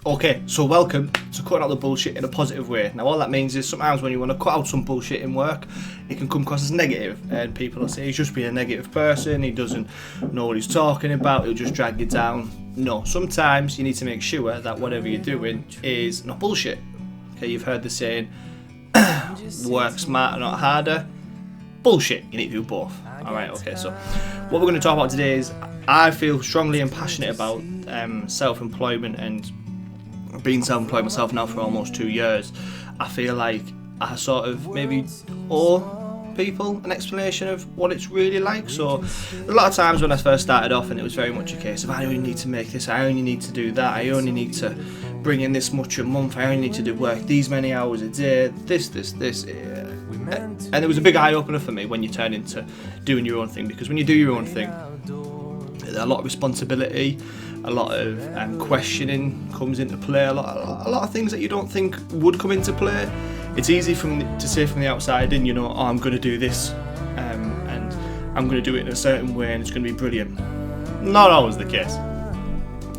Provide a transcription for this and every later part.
Okay, so welcome to cutting out the bullshit in a positive way. Now all that means is sometimes when you want to cut out some bullshit in work, it can come across as negative, and people will say he's just being a negative person, he doesn't know what he's talking about, he'll just drag you down. No, sometimes you need to make sure that whatever you're doing is not bullshit. Okay, you've heard the saying, work smarter, not harder. Bullshit, you need to do both. Alright, okay, so what we're going to talk about today is I feel strongly and passionate about self-employment and being self-employed myself now for almost 2 years. I feel like I sort of maybe owe people an explanation of what it's really like. So a lot of times when I first started off, and it was very much a case of I only need to make this, I only need to do that, I only need to bring in this much a month, I only need to do work these many hours a day, this. And it was a big eye-opener for me when you turn into doing your own thing, because when you do your own thing, a lot of responsibility, a lot of questioning comes into play, a lot of things that you don't think would come into play. It's easy to say from the outside in, oh, I'm going to do this, and I'm going to do it in a certain way, and it's going to be brilliant. Not always the case.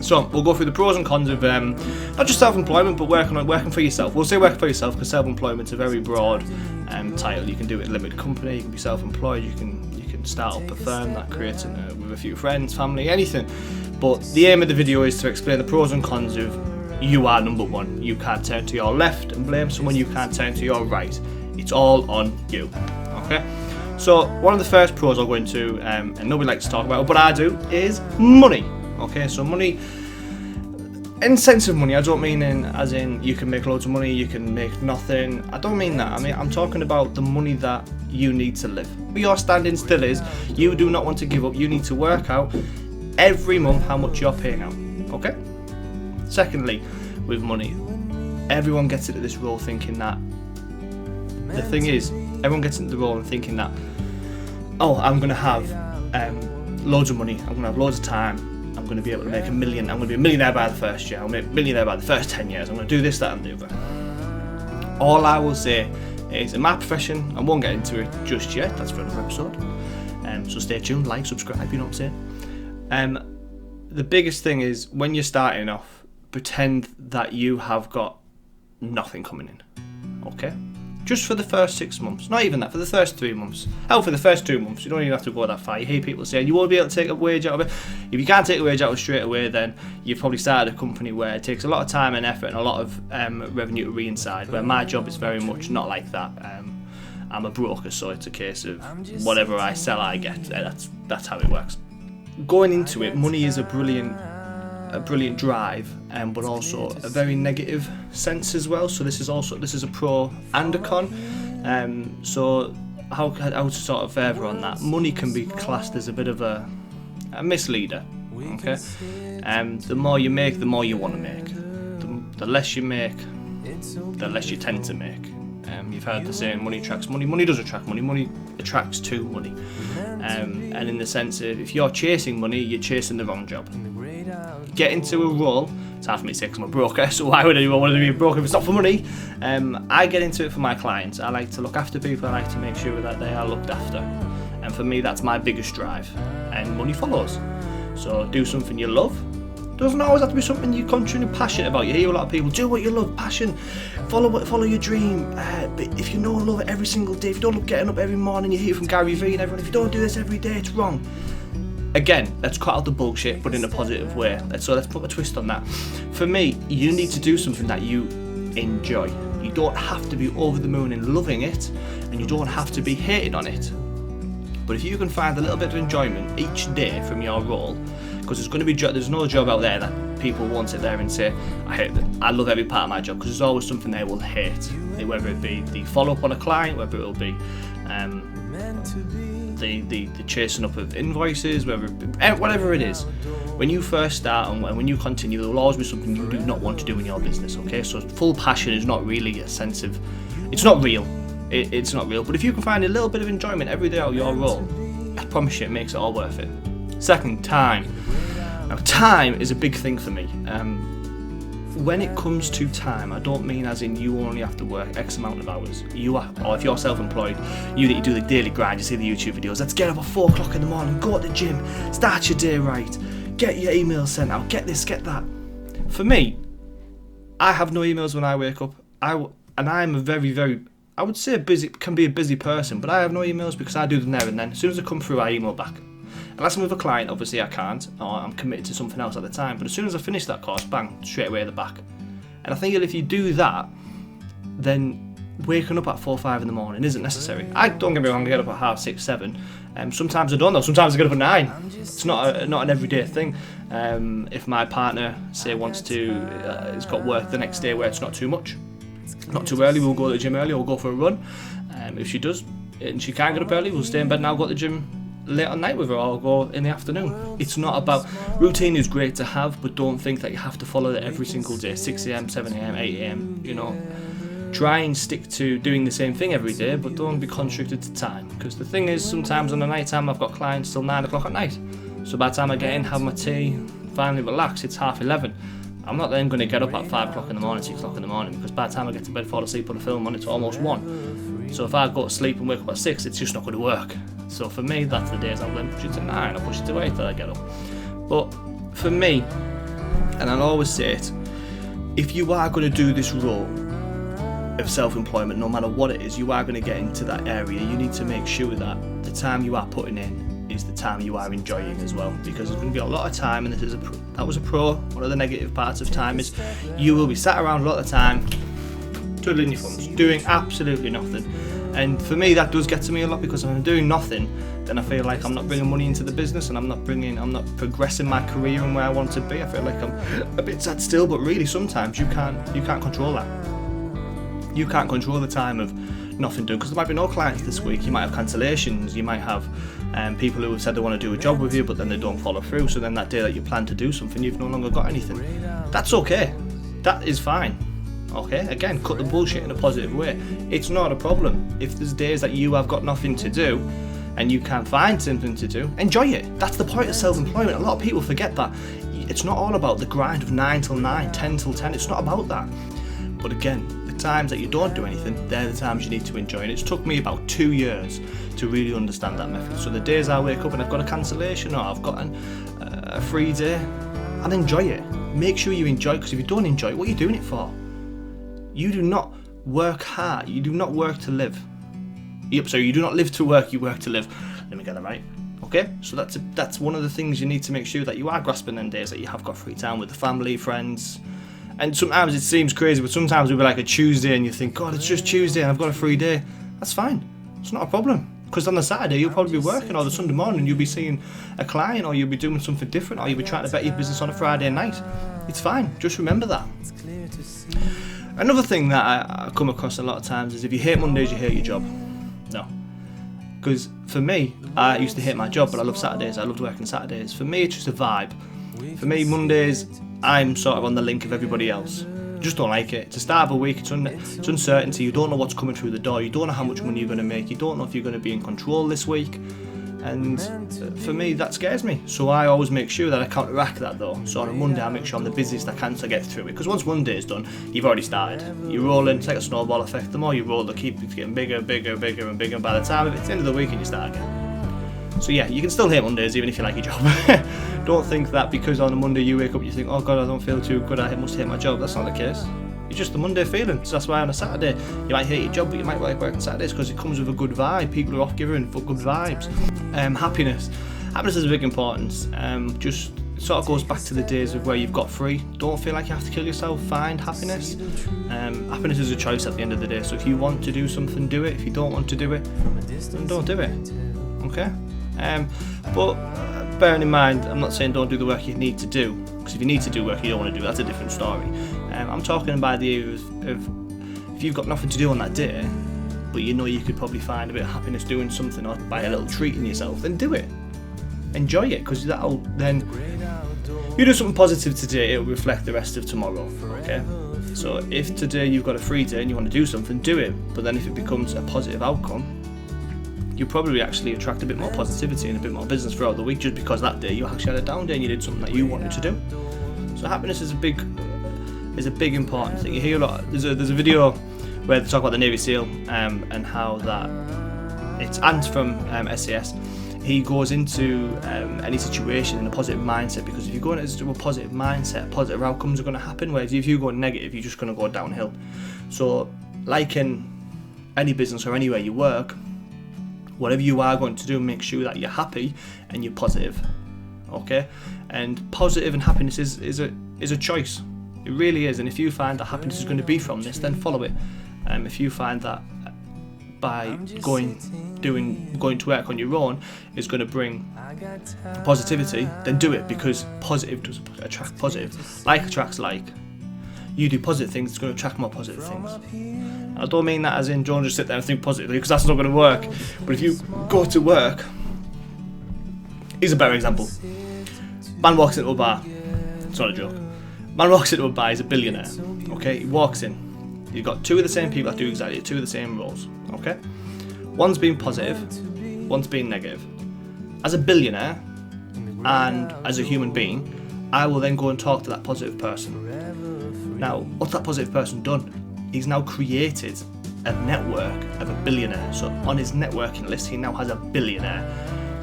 So we'll go through the pros and cons of not just self-employment, but working for yourself. We'll say working for yourself because self-employment's a very broad title. You can do it in a limited company, you can be self-employed, you can start up a firm that creates with a few friends, family, anything. But the aim of the video is to explain the pros and cons of you are number one. You can't turn to your left and blame someone, you can't turn to your right. It's all on you. Okay? So one of the first pros I'll go into, and nobody likes to talk about it, but I do, is money. Okay, so money, in sense of money, I don't mean as in you can make loads of money, you can make nothing. I don't mean that. I mean, I'm talking about the money that you need to live. Where your standing still is, you do not want to give up. You need to work out every month how much you're paying out. Okay? Secondly, with money, everyone gets into this role thinking that, the thing is, everyone gets into the role and thinking that, oh, I'm going to have loads of money, I'm going to have loads of time, I'm going to be able to make $1 million, I'm going to be a millionaire by the first year, I'll make a millionaire by the first 10 years, I'm going to do this, that and the other. All I will say is, in my profession, I won't get into it just yet, that's for another episode, so stay tuned, like, subscribe, you know what I'm saying. The biggest thing is, when you're starting off, pretend that you have got nothing coming in, okay? Just for the first 6 months, not even that, for the first 3 months. Hell, for the first 2 months, you don't even have to go that far. You hear people saying you won't be able to take a wage out of it. If you can't take a wage out of it straight away, then you've probably started a company where it takes a lot of time and effort and a lot of revenue to reinside, where my job is very much not like that. I'm a broker, so it's a case of whatever I sell, I get. That's how it works. Going into it, money is a brilliant drive, but also a very negative sense as well. So this is a pro and a con. So how to sort of further on that? Money can be classed as a bit of a misleader. Okay, the more you make, the more you want to make. The less you make, the less you tend to make. You've heard the saying, money attracts money. Money does attract money. Money attracts to money. And in the sense of, if you're chasing money, you're chasing the wrong job. Get into a role, it's hard for me to say because I'm a broker, so why would anyone want to be a broker if it's not for money? I get into it for my clients. I like to look after people, I like to make sure that they are looked after. And for me, that's my biggest drive. And money follows. So do something you love. Doesn't always have to be something you're constantly passionate about. You hear a lot of people, do what you love, passion, follow your dream. But if you don't love it every single day, if you don't love getting up every morning, you hear from Gary Vee and everyone, if you don't do this every day, it's wrong. Again, let's cut out the bullshit, but in a positive way. So let's put a twist on that. For me, you need to do something that you enjoy. You don't have to be over the moon and loving it, and you don't have to be hating on it. But if you can find a little bit of enjoyment each day from your role, because there's no job out there that people won't sit there and say, I hate it. I love every part of my job, because there's always something they will hate. Whether it be the follow-up on a client, whether it will be the chasing up of invoices, whatever it is. When you first start and when you continue, there will always be something you do not want to do in your business. Okay, so full passion is not really a sense of, it's not real. It's not real. But if you can find a little bit of enjoyment every day out of your role, I promise you, it makes it all worth it. Second, time. Now, time is a big thing for me. When it comes to time, I don't mean as in you only have to work X amount of hours. Or if you're self-employed, you need to do the daily grind. You see the YouTube videos. Let's get up at 4 o'clock in the morning, go to the gym, start your day right, get your emails sent out, get this, get that. For me, I have no emails when I wake up. And I'm a very, I would say can be a busy person, but I have no emails because I do them there and then. As soon as they come through, I email back. Unless I'm with a client, obviously I can't, or I'm committed to something else at the time. But as soon as I finish that course, bang, straight away at the back. And I think that if you do that, then waking up at 4 or 5 in the morning isn't necessary. Don't get me wrong, I get up at 5:30, 6, 7. Sometimes I don't though. Sometimes I get up at 9. It's not an everyday thing. If my partner, say, has got work the next day where it's not too much, not too early, we'll go to the gym early or we'll go for a run. If she does and she can't get up early, we'll stay in bed and I'll go to the gym late at night with her, or I'll go in the afternoon. It's not about, routine is great to have, but don't think that you have to follow it every single day, 6 a.m, 7 a.m, 8 a.m, you know. Try and stick to doing the same thing every day, but don't be constricted to time, because the thing is, sometimes on the night time I've got clients till 9 o'clock at night, so by the time I get in, have my tea, finally relax, it's 11:30. I'm not then going to get up at 5 o'clock in the morning, 6 o'clock in the morning, because by the time I get to bed, fall asleep, put a film on, it's almost 1. So if I go to sleep and wake up at 6, it's just not going to work. So for me, that's the days I'll then push it to 9, I'll push it to 8 till I get up. But for me, and I'll always say it, if you are going to do this role of self-employment, no matter what it is, you are going to get into that area, you need to make sure that the time you are putting in is the time you are enjoying as well, because there's going to be a lot of time, and that was a pro. One of the negative parts of time is you will be sat around a lot of time twiddling your thumbs, doing absolutely nothing. And for me, that does get to me a lot, because if I'm doing nothing, then I feel like I'm not bringing money into the business, and I'm not progressing my career and where I want to be. I feel like I'm a bit sad still, but really sometimes you can't control that. You can't control the time of nothing doing, because there might be no clients this week, you might have cancellations, you might have people who have said they want to do a job with you but then they don't follow through, so then that day that you plan to do something, you've no longer got anything. That's okay, that is fine. Okay, again, cut the bullshit in a positive way. It's not a problem. If there's days that you have got nothing to do and you can't find something to do, enjoy it. That's the point of self-employment. A lot of people forget that. It's not all about the grind of 9 till 9, 10 till 10, it's not about that. But again, the times that you don't do anything, they're the times you need to enjoy. And it's took me about 2 years to really understand that method. So the days I wake up and I've got a cancellation or I've got a free day, I'll enjoy it. Make sure you enjoy it, because if you don't enjoy it, what are you doing it for? You do not work hard, you do not work to live. Yep, so you do not live to work, you work to live. Let me get that right. Okay, so that's one of the things you need to make sure that you are grasping them days that you have got free time with the family, friends. And sometimes it seems crazy, but sometimes it'll be like a Tuesday and you think, God, it's just Tuesday and I've got a free day. That's fine, it's not a problem. Because on the Saturday you'll probably be working, or the Sunday morning you'll be seeing a client, or you'll be doing something different, or you'll be trying to better your business on a Friday night. It's fine, just remember that. Another thing that I come across a lot of times is if you hate Mondays, you hate your job. No. Because for me, I used to hate my job, but I love Saturdays. I loved working Saturdays. For me, it's just a vibe. For me, Mondays, I'm sort of on the link of everybody else. Just don't like it. It's the start of a week, it's uncertainty. You don't know what's coming through the door. You don't know how much money you're going to make. You don't know if you're going to be in control this week. And for me, that scares me. So I always make sure that I counteract that though. So on a Monday, I make sure I'm the busiest I can to get through it. Because once Monday is done, you've already started. You're rolling, it's like a snowball effect. The more you roll, the keep getting bigger, and bigger. And by the time it's the end of the week, and you start again. So yeah, you can still hate Mondays even if you like your job. Don't think that because on a Monday you wake up and you think, oh God, I don't feel too good, I must hate my job. That's not the case. It's just the Monday feeling. So that's why on a Saturday you might hate your job, but you might like working Saturdays because it comes with a good vibe. People are off giving for good vibes. Happiness is a big importance. Just sort of goes back to the days of where you've got free. Don't feel like you have to kill yourself. Find happiness. Happiness is a choice at the end of the day. So if you want to do something, do it. If you don't want to do it, then don't do it. Okay. But bearing in mind, I'm not saying don't do the work you need to do, because if you need to do work you don't want to do, that's a different story. I'm talking about the area of if you've got nothing to do on that day, but you know you could probably find a bit of happiness doing something, or buy a little treat in yourself, then do it. Enjoy it, because that'll then, you do something positive today, it'll reflect the rest of tomorrow. Okay. So if today you've got a free day and you want to do something, do it. But then if it becomes a positive outcome, you probably actually attract a bit more positivity and a bit more business throughout the week, just because that day you actually had a down day and you did something that you wanted to do. So happiness is a big important thing. You hear a lot. There's a video where they talk about the Navy SEAL and how that it's Ant from SAS. he goes into any situation in a positive mindset, because if you go into a positive mindset, positive outcomes are going to happen, whereas if you go negative, you're just going to go downhill. So like in any business or anywhere you work, whatever you are going to do, make sure that you're happy and you're positive, okay? And positive and happiness is a choice. It really is. And if you find that happiness is going to be from this, then follow it. If you find that by going to work on your own is going to bring positivity, then do it, because positive does attract positive. Like attracts like. You do positive things, it's going to attract more positive things. I don't mean that as in don't just sit there and think positively, because that's not going to work. But if you go to work, here's a better example. Man walks into a bar. It's not a joke. Man walks into a bar, he's a billionaire. Okay, he walks in. You've got two of the same people that do exactly two of the same roles. Okay, one's being positive, one's being negative. As a billionaire and as a human being, I will then go and talk to that positive person. Now, what's that positive person done? He's now created a network of a billionaire. So on his networking list, he now has a billionaire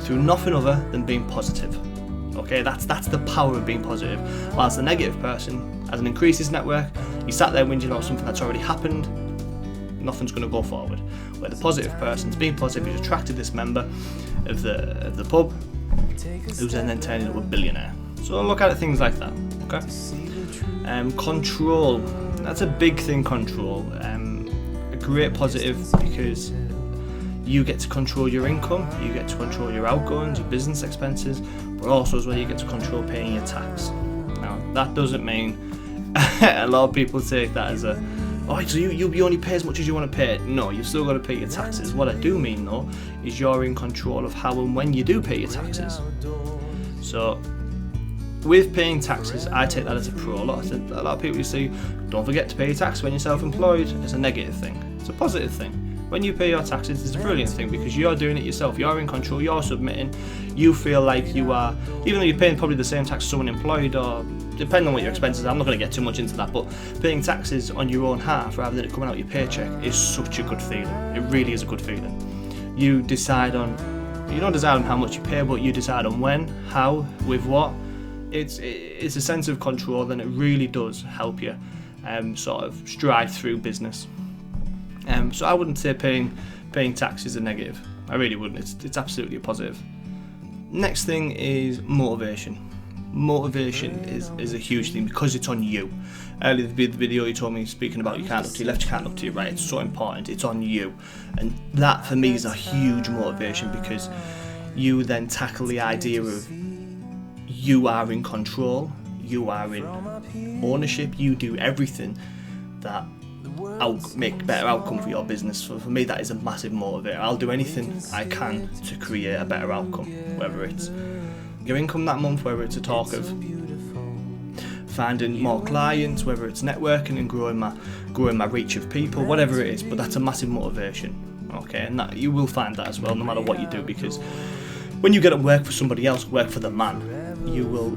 through nothing other than being positive. Okay, that's the power of being positive. Whilst the negative person hasn't increased his network, he sat there whinging about something that's already happened, nothing's going to go forward. Where the positive person's being positive, he's attracted this member of the pub, who's then turned into a billionaire. So look at it, things like that, okay? Control, that's a big thing, control. A great positive, because you get to control your income, you get to control your outgoings, your business expenses, but also as well you get to control paying your tax. Now that doesn't mean a lot of people take that as a, oh, so you only pay as much as you want to pay. No, you've still got to pay your taxes. What I do mean though is you're in control of how and when you do pay your taxes. So with paying taxes, I take that as a pro. A lot of people, you see, don't forget to pay your tax when you're self-employed. It's a negative thing. It's a positive thing. When you pay your taxes, it's a brilliant thing, because you're doing it yourself. You're in control. You're submitting. You feel like you are, even though you're paying probably the same tax as someone employed, or depending on what your expenses are. I'm not going to get too much into that, but paying taxes on your own half rather than it coming out your paycheck is such a good feeling. It really is a good feeling. You don't decide on how much you pay, but you decide on when, how, with what. It's a sense of control, and it really does help you sort of strive through business. So I wouldn't say paying tax is a negative. I really wouldn't. It's absolutely a positive. Next thing is motivation. Motivation is a huge thing, because it's on you. Earlier in the video you told me, speaking about you can't look to your left, you can't look to your right. It's so important. It's on you, and that for me is a huge motivation, because you then tackle the idea of you are in control, you are in ownership, you do everything that will make better outcome for your business. So for me, that is a massive motivator. I'll do anything I can to create a better outcome, whether it's your income that month, whether it's a talk of finding more clients, whether it's networking and growing my reach of people, whatever it is. But that's a massive motivation, okay? And that you will find that as well, no matter what you do, because when you get to work for somebody else, work for the man, you will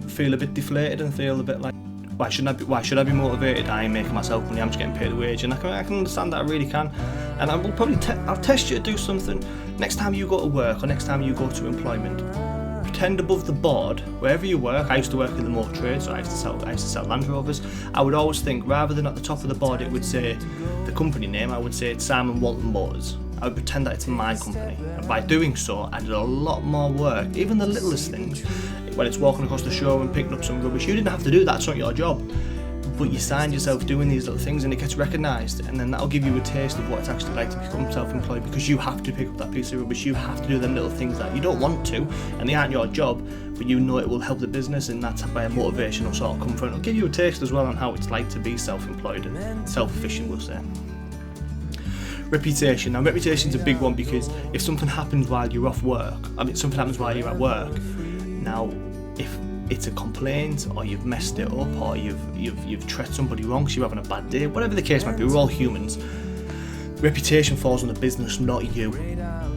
feel a bit deflated and feel a bit like, why should I be motivated? I ain't making myself money, I'm just getting paid a wage. And I can understand that, I really can. And I will probably I'll test you to do something. Next time you go to work, or next time you go to employment, pretend above the board, wherever you work. I used to work in the motor trade, so I used to sell Land Rovers. I would always think, rather than at the top of the board it would say the company name, I would say it's Simon Walton Motors. I would pretend that it's my company, and by doing so I did a lot more work, even the littlest things. When it's walking across the shore and picking up some rubbish, you didn't have to do that, it's not your job, but you signed yourself doing these little things, and it gets recognised, and then that'll give you a taste of what it's actually like to become self-employed, because you have to pick up that piece of rubbish, you have to do them little things that you don't want to, and they aren't your job, but you know it will help the business, and that's where motivation will sort of come from. It'll give you a taste as well on how it's like to be self-employed and self-efficient, we'll say. Reputation. Now, reputation's a big one, because if something happens while you're off work, something happens while you're at work, now if it's a complaint, or you've messed it up, or you've treated somebody wrong because you're having a bad day, whatever the case might be, we're all humans. Reputation falls on the business, not you.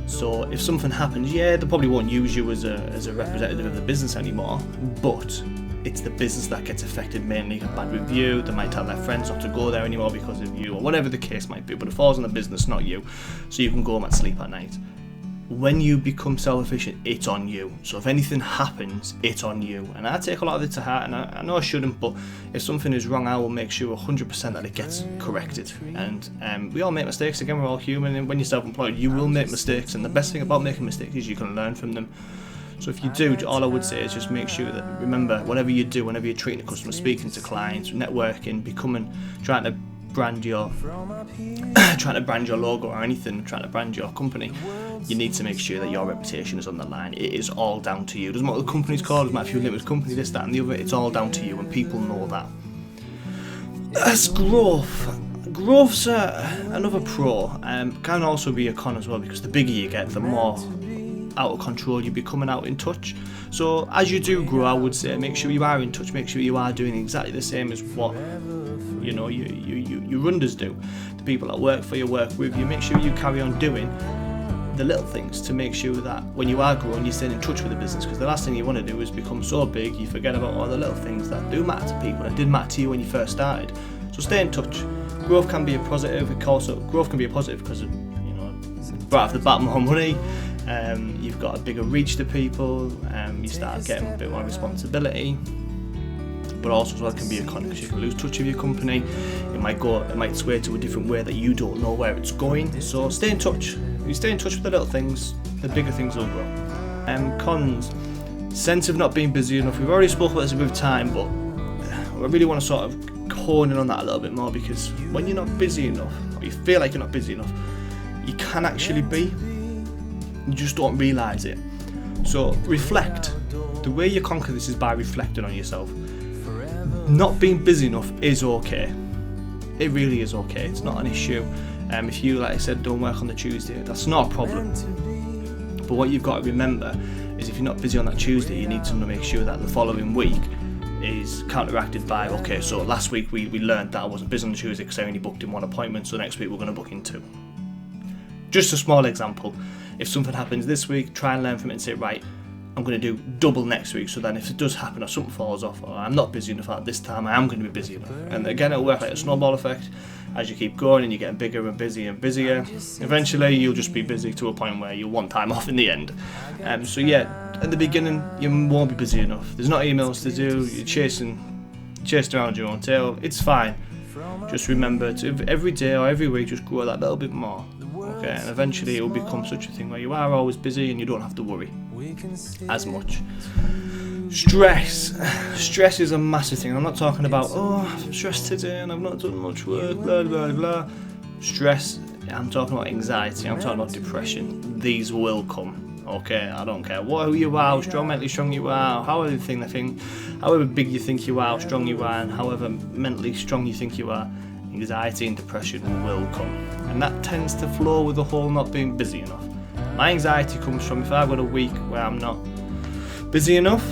So if something happens, yeah, they probably won't use you as a representative of the business anymore, but it's the business that gets affected mainly. A bad review, they might tell their friends not to go there anymore because of you, or whatever the case might be, but it falls on the business, not you, so you can go home and sleep at night. when you become self-efficient, it's on you. So if anything happens, it's on you. And I take a lot of it to heart, and I know I shouldn't, but if something is wrong, I will make sure 100% that it gets corrected. And we all make mistakes. Again, we're all human, and when you're self-employed, you will make mistakes. And the best thing about making mistakes is you can learn from them. So if you do, all I would say is just make sure that, remember, whatever you do, whenever you're treating a customer, speaking to clients, networking, trying to brand your logo or anything, trying to brand your company, you need to make sure that your reputation is on the line. It is all down to you. Doesn't matter what the company's called, doesn't matter if you're a limited company, this, that and the other, it's all down to you, and people know that. That's growth. Growth's another pro, can also be a con as well, because the bigger you get, the more out of control you becoming out in touch. So as you do grow, I would say make sure you are in touch, make sure you are doing exactly the same as what your runners do. The people that work for you, work with you, make sure you carry on doing the little things to make sure that when you are growing, you stay in touch with the business, because the last thing you want to do is become so big you forget about all the little things that do matter to people, that did matter to you when you first started. So stay in touch. Growth can be a positive. Growth can be a positive because right off the bat, more money. You've got a bigger reach to people, you start getting a bit more responsibility, but also as well can be a con, because you can lose touch with your company. It might sway to a different way that you don't know where it's going. So stay in touch. If you stay in touch with the little things, the bigger things will grow. Cons, sense of not being busy enough. We've already spoken about this a bit of time, but I really want to sort of hone in on that a little bit more, because when you're not busy enough, or you feel like you're not busy enough, you can actually be. You just don't realise it. So reflect. The way you conquer this is by reflecting on yourself. Not being busy enough is okay. It really is okay. It's not an issue. If you, like I said, don't work on the Tuesday, that's not a problem. But what you've got to remember is if you're not busy on that Tuesday, you need to make sure that the following week is counteracted by, okay, so last week we learned that I wasn't busy on the Tuesday because I only booked in one appointment, so next week we're going to book in 2. Just a small example. If something happens this week, try and learn from it and say, right, I'm going to do double next week, so then if it does happen or something falls off, or I'm not busy enough at this time, I am going to be busy enough. And again, it'll work like a snowball effect. As you keep going and you're getting bigger and busier and busier, eventually you'll just be busy to a point where you'll want time off in the end. So yeah, at the beginning you won't be busy enough. There's not emails to do, you're chasing around your own tail. It's fine. Just remember to every day or every week just grow that little bit more. Okay, and eventually it will become such a thing where you are always busy and you don't have to worry as much. Stress is a massive thing. I'm not talking about, I'm stressed today and I've not done much work, blah blah blah. Stress, I'm talking about anxiety, I'm talking about depression. These will come, okay? I don't care who you are, how mentally strong you are, however big you think you are, how strong you are, and however mentally strong you think you are, anxiety and depression will come. And that tends to flow with the whole not being busy enough. My anxiety comes from if I've got a week where I'm not busy enough,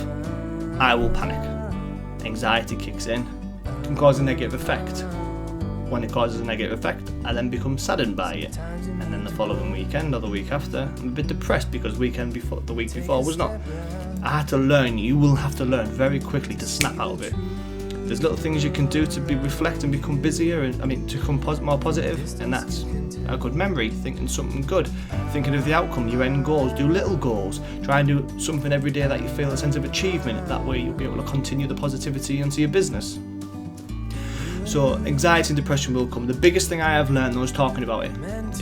I will panic. Anxiety kicks in. It can cause a negative effect. When it causes a negative effect, I then become saddened by it. And then the following weekend or the week after, I'm a bit depressed because the week before was not. I had to learn, you will have to learn very quickly to snap out of it. There's little things you can do to reflect and become busier, to become more positive, and that's a good memory, thinking something good, thinking of the outcome, your end goals, do little goals, try and do something every day that you feel a sense of achievement. That way you'll be able to continue the positivity into your business. So anxiety and depression will come. The biggest thing I have learned was talking about it.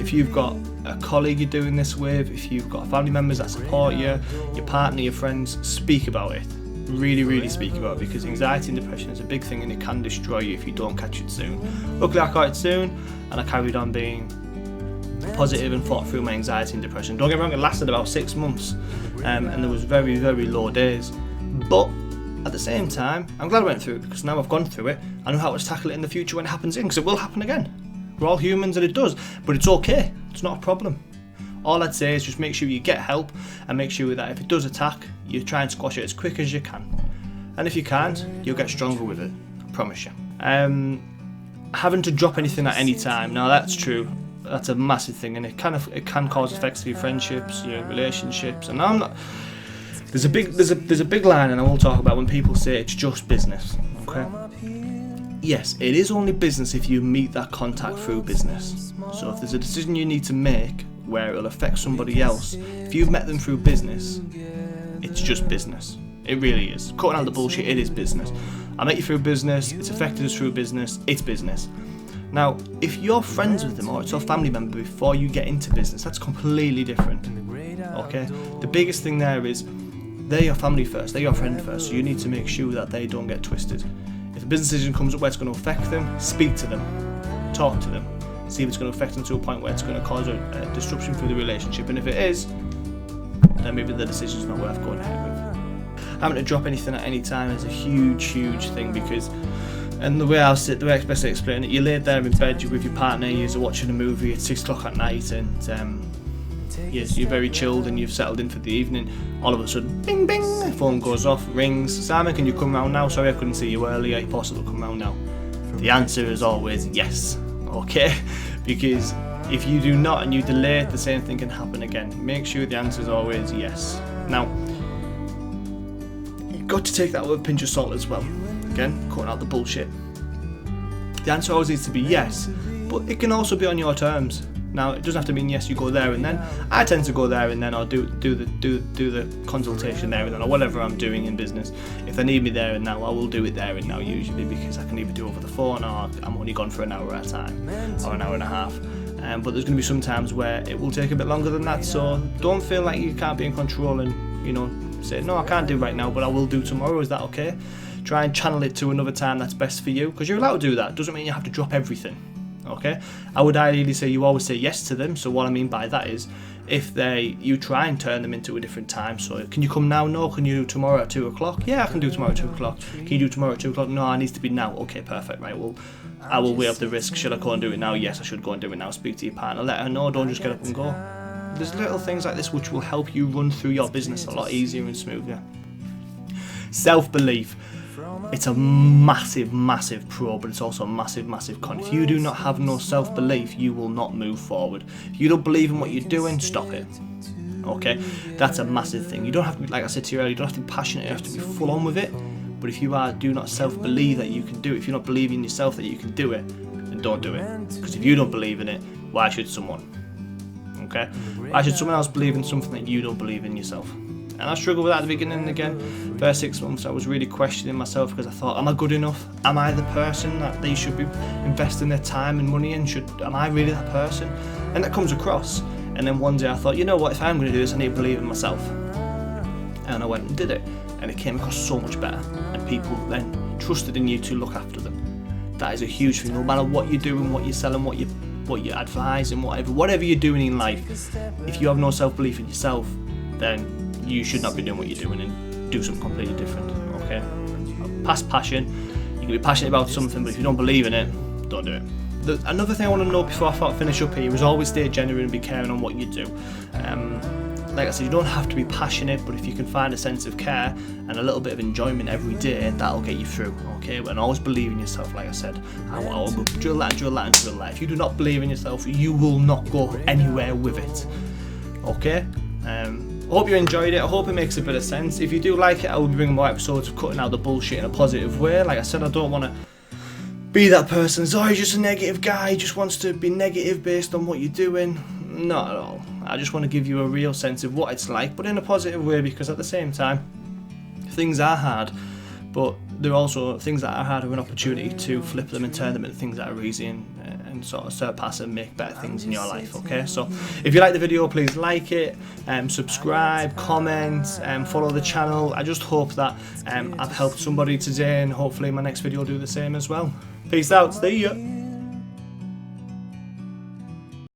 If you've got a colleague you're doing this with, if you've got family members that support you, your partner, your friends, speak about it. Really speak about it, because anxiety and depression is a big thing and it can destroy you if you don't catch it soon. Luckily I caught it soon and I carried on being positive and fought through my anxiety and depression. Don't get me wrong, it lasted about 6 months and there was very low days, but at the same time I'm glad I went through it, because now I've gone through it, I know how to tackle it in the future when it happens again, because it will happen again. We're all humans and it does, but it's okay, it's not a problem. All I'd say is just make sure you get help and make sure that if it does attack, you try and squash it as quick as you can. And if you can't, you'll get stronger with it, I promise you. Having to drop anything at any time, now that's true. That's a massive thing, and it can cause effects to your friendships, your relationships. And I'm not. There's a big line, and I will talk about when people say it's just business. Okay. Yes, it is only business if you meet that contact through business. So if there's a decision you need to make, where it'll affect somebody else. If you've met them through business, it's just business. It really is. Cutting out the bullshit, it is business. I met you through business, it's affected us through business, it's business. Now, if you're friends with them or it's a family member before you get into business, that's completely different. Okay? The biggest thing there is they're your family first, they're your friend first, so you need to make sure that they don't get twisted. If a business decision comes up where it's going to affect them, speak to them, talk to them, see if it's going to affect them to a point where it's going to cause a disruption through the relationship, and if it is, then maybe the decision's not worth going ahead with. Having to drop anything at any time is a huge thing, because, and the way I best explain it, you lay there in bed, you're with your partner, you're watching a movie at 6 o'clock at night, and yes, you're very chilled and you've settled in for the evening. All of a sudden, bing bing, phone goes off, rings. Simon, can you come round now? Sorry I couldn't see you earlier, you possible come round now? The answer is always yes, okay? Because if you do not and you delay it, the same thing can happen again. Make sure the answer is always yes. Now, you've got to take that with a pinch of salt as well. Again, cutting out the bullshit. The answer always needs to be yes, but it can also be on your terms. Now, it doesn't have to mean yes, you go there and then. I tend to go there and then, or do the consultation there and then, or whatever I'm doing in business. If they need me there and now, I will do it there and now usually, because I can either do it over the phone or I'm only gone for an hour at a time or an hour and a half. But there's going to be some times where it will take a bit longer than that, so don't feel like you can't be in control and, you know, say, no, I can't do right now, but I will do tomorrow. Is that okay? Try and channel it to another time that's best for you, because you're allowed to do that. Doesn't mean you have to drop everything. Okay, I would ideally say you always say yes to them. So what I mean by that is, if you try and turn them into a different time. So can you come now? No. Can you do tomorrow at 2 o'clock? Yeah, I can do tomorrow at 2 o'clock. Can you do tomorrow at 2 o'clock? No, it needs to be now. Okay, perfect. Right. Well, I will weigh up the risk. Should I go and do it now? Yes, I should go and do it now. Speak to your partner. Let her know. Don't just get up and go. There's little things like this which will help you run through your business a lot easier and smoother. Self-belief. It's a massive pro, but it's also a massive con. If you do not have no self-belief, you will not move forward. If you don't believe in what you're doing, stop it. Okay, that's a massive thing. You don't have to be, like I said to you earlier, you don't have to be passionate, you have to be full on with it. But if you do not self-believe that you can do it, if you're not believing in yourself that you can do it, then don't do it. Because if you don't believe in it, why should someone? Okay, why should someone else believe in something that you don't believe in yourself? And I struggled with that at the beginning, and again, first 6 months I was really questioning myself, because I thought, am I good enough? Am I the person that they should be investing their time and money in? Am I really that person? And that comes across. And then one day I thought, you know what, if I'm going to do this, I need to believe in myself. And I went and did it, and it came across so much better, and people then trusted in you to look after them. That is a huge thing. No matter what you're doing, what you're selling, what you advise, and whatever you're doing in life, if you have no self-belief in yourself, then you should not be doing what you're doing and do something completely different. Okay? Past passion, you can be passionate about something, but if you don't believe in it, don't do it. Another thing I want to know before I finish up here is always stay genuine and be caring on what you do. Like I said, you don't have to be passionate, but if you can find a sense of care and a little bit of enjoyment every day, that'll get you through. Okay? And always believe in yourself. Like I said, I will drill that. If you do not believe in yourself, you will not go anywhere with it. Okay? I hope you enjoyed it. I hope it makes a bit of sense. If you do like it, I will be bringing more episodes of cutting out the bullshit in a positive way. Like I said, I don't want to be that person who's, he's just a negative guy, he just wants to be negative based on what you're doing. Not at all. I just want to give you a real sense of what it's like, but in a positive way, because at the same time, things are hard, but there are also things that are hard are an opportunity to flip them and turn them into things that are easy and sort of surpass and make better things in your life. Okay, so if you like the video, please like it, subscribe, comment, follow the channel. I just hope that I've helped somebody today, and hopefully my next video will do the same as well. Peace out, see ya.